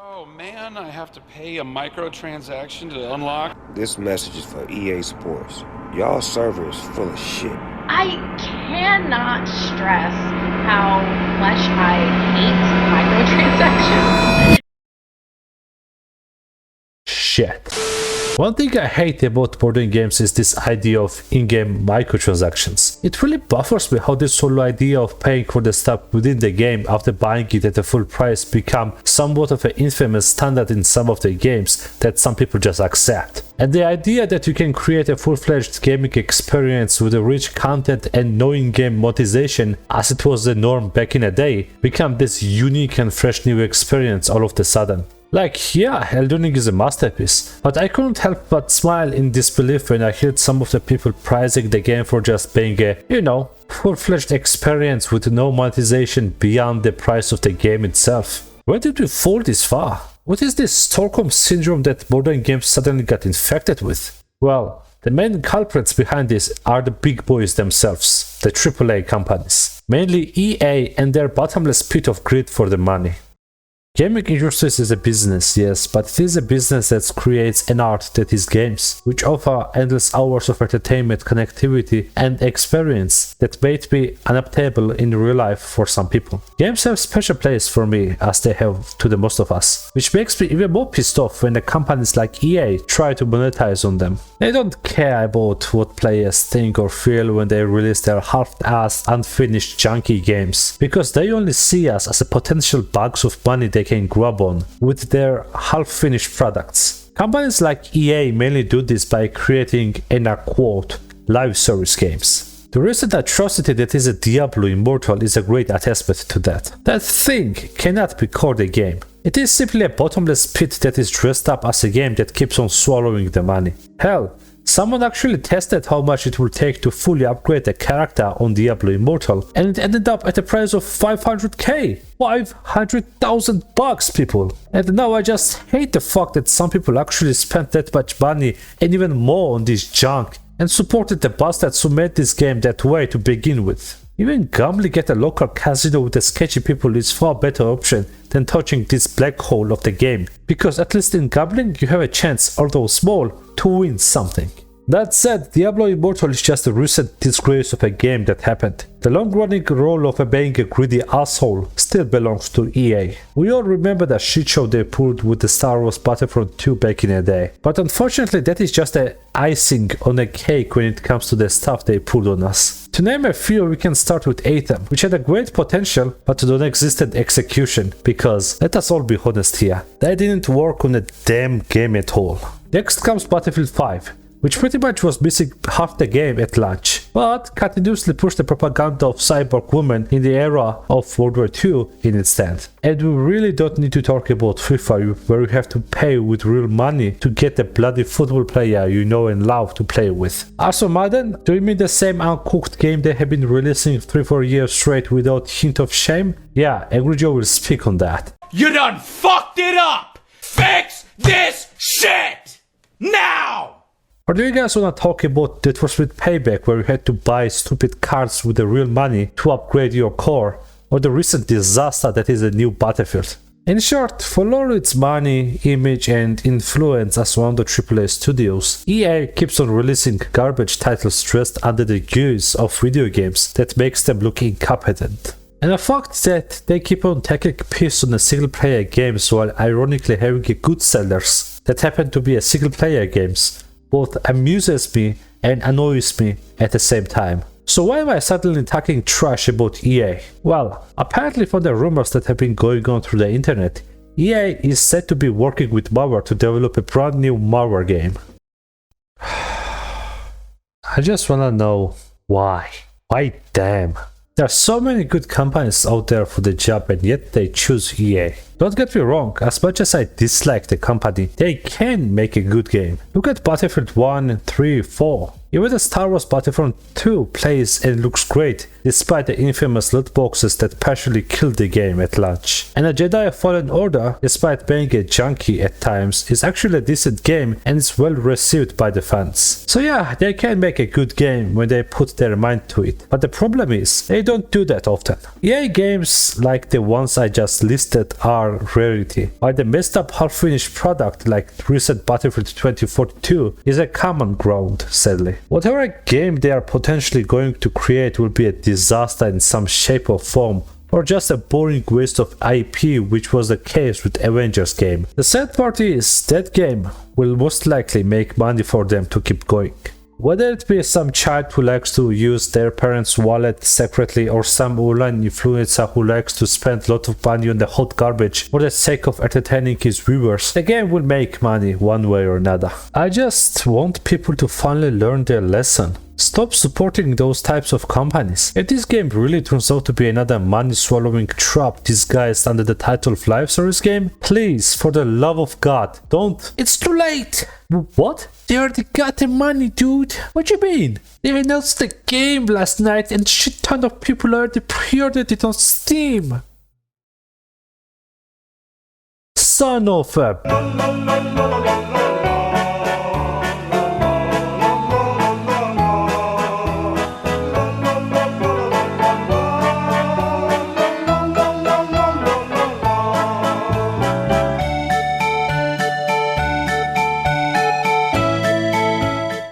Oh man, I have to pay a microtransaction to unlock. This message is for EA Sports. Y'all server is full of shit. I cannot stress how much I hate microtransactions. Shit. One thing I hate about modern games is this idea of in-game microtransactions. It really bothers me how this whole idea of paying for the stuff within the game after buying it at a full price become somewhat of an infamous standard in some of the games that some people just accept. And the idea that you can create a full-fledged gaming experience with a rich content and no in-game monetization as it was the norm back in the day become this unique and fresh new experience all of a sudden. Like, yeah, Elden Ring is a masterpiece, but I couldn't help but smile in disbelief when I heard some of the people praising the game for just being a, full-fledged experience with no monetization beyond the price of the game itself. Where did we fall this far? What is this Stockholm syndrome that modern games suddenly got infected with? Well, the main culprits behind this are the big boys themselves, the AAA companies. Mainly EA and their bottomless pit of greed for the money. Gaming industry is a business, yes, but it is a business that creates an art that is games, which offer endless hours of entertainment, connectivity, and experience that may be unobtainable in real life for some people. Games have special place for me, as they have to the most of us, which makes me even more pissed off when the companies like EA try to monetize on them. They don't care about what players think or feel when they release their half-assed, unfinished, junky games, because they only see us as a potential bags of money they can grab on with their half-finished products. Companies like EA mainly do this by creating, and I quote, live service games. The recent atrocity that is a Diablo Immortal is a great attestment to that. That thing cannot be called a game. It is simply a bottomless pit that is dressed up as a game that keeps on swallowing the money. Hell, someone actually tested how much it would take to fully upgrade the character on Diablo Immortal, and it ended up at a price of 500k. 500,000 bucks, people. And now I just hate the fact that some people actually spent that much money and even more on this junk and supported the bastards who made this game that way to begin with. Even gambling at a local casino with the sketchy people is far better option than touching this black hole of the game, because at least in gambling you have a chance, although small, to win something. That said, Diablo Immortal is just a recent disgrace of a game that happened. The long-running role of being a greedy asshole still belongs to EA. We all remember the shit show they pulled with the Starwars Battlefront 2 back in the day. But unfortunately that is just the icing on a cake when it comes to the stuff they pulled on us. To name a few, we can start with Anthem, which had a great potential but non-existent execution, because let us all be honest here, they didn't work on a damn game at all. Next comes Battlefield 5. Which pretty much was missing half the game at launch, but continuously pushed the propaganda of cyborg women in the era of World War II in its stand. And we really don't need to talk about FIFA, where you have to pay with real money to get the bloody football player you know and love to play with. Also Madden, do you mean the same uncooked game they have been releasing 3-4 years straight without hint of shame? Yeah, Angry Joe will speak on that. You done fucked it up! Fix this shit! Now! Or do you guys wanna talk about Need for Speed Payback, where you had to buy stupid cards with the real money to upgrade your core, or the recent disaster that is a new Battlefield? In short, for all its money, image and influence as one of the AAA studios, EA keeps on releasing garbage titles dressed under the guise of video games that makes them look incompetent. And the fact that they keep on taking piss on the single player games while ironically having a good sellers that happen to be a single player games both amuses me and annoys me at the same time. So why am I suddenly talking trash about EA? Well, apparently from the rumors that have been going on through the internet, EA is said to be working with Marvel to develop a brand new Marvel game. I just wanna know why. Why damn? There are so many good companies out there for the job and yet they choose EA. Don't get me wrong, as much as I dislike the company, they can make a good game. Look at Battlefield 1, 3, 4. Even the Star Wars Battlefront 2 plays and looks great, despite the infamous loot boxes that partially killed the game at launch. And a Jedi Fallen Order, despite being a junkie at times, is actually a decent game and is well received by the fans. So yeah, they can make a good game when they put their mind to it, but the problem is, they don't do that often. EA games like the ones I just listed are are rarity, while the messed up half-finished product like recent Battlefield 2042 is a common ground, sadly. Whatever game they are potentially going to create will be a disaster in some shape or form, or just a boring waste of IP, which was the case with Avengers game. The sad part is that game will most likely make money for them to keep going. Whether it be some child who likes to use their parents' wallet secretly, or some online influencer who likes to spend a lot of money on the hot garbage for the sake of entertaining his viewers, the game will make money one way or another. I just want people to finally learn their lesson. Stop supporting those types of companies. If this game really turns out to be another money-swallowing trap disguised under the title of live service game, please, for the love of God, don't. It's too late! What? They already got the money, dude. What you mean? They announced the game last night and shit ton of people already pre-ordered it on Steam. Son of a...